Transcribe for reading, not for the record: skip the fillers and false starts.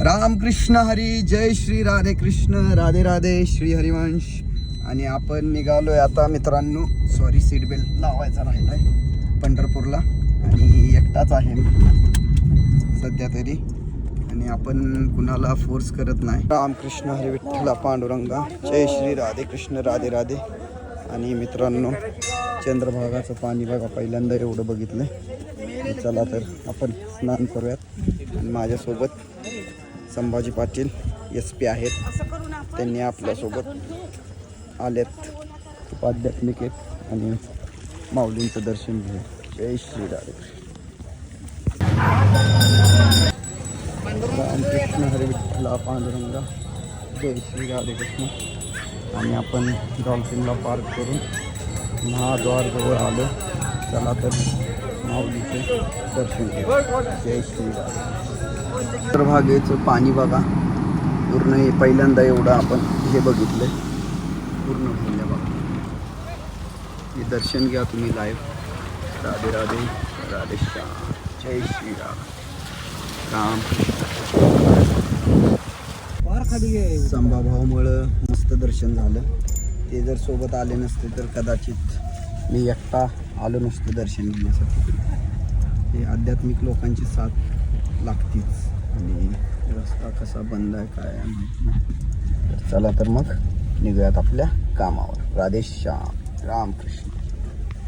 रामकृष्ण हरी, जय श्री राधे कृष्ण, राधे राधे, श्री हरिवंश. आणि आपण निघालोय आता मित्रांनो. सॉरी, सीट बेल्ट लावायचा राहिलाय पंढरपूरला. आणि एकटाच आहे सध्या तरी, आणि आपण कुणाला फोर्स करत नाही. रामकृष्ण हरी, विठ्ठला पांडुरंगा, जय श्री राधे कृष्ण, राधे राधे. आणि मित्रांनो, चंद्रभागाचं पाणी बघा, पहिल्यांदा एवढं बघितलंय. चला तर आपण स्नान करूयात. आणि माझ्यासोबत संभाजी पाटील SP आहेत, त्यांनी आपल्यासोबत आलेत. खूप आध्यात्मिक आहेत आणि माऊलींचं दर्शन घेऊ. जय श्री राधे. रामकृष्ण हरी, विठ्ठला पांडुरंगा, जय श्री राधे कृष्ण. आणि आपण डॉल्फिनला पार्क करून महाद्वारजवळ आलो. चला तर माऊलीचे दर्शन घेऊ. जय श्री राधे. चंद्रभागेचं पाणी बघा, पूर्ण हे पहिल्यांदा एवढं आपण हे बघितलं पूर्ण भरल्या बघा. हे दर्शन घ्या तुम्ही लाईव्ह. राधे राधे, राधे श्याम, जय श्री राम. संभाभावामुळं मस्त दर्शन झालं. ते जर सोबत आले नसते तर कदाचित मी एकटा आलो नसतो दर्शन घेण्यासाठी. हे आध्यात्मिक लोकांची साथ लागतीच. आणि रस्ता कसा बंद आहे काय आहे माहिती नाही. तर चला तर मग निघूयात आपल्या कामावर. राधे श्याम, रामकृष्ण.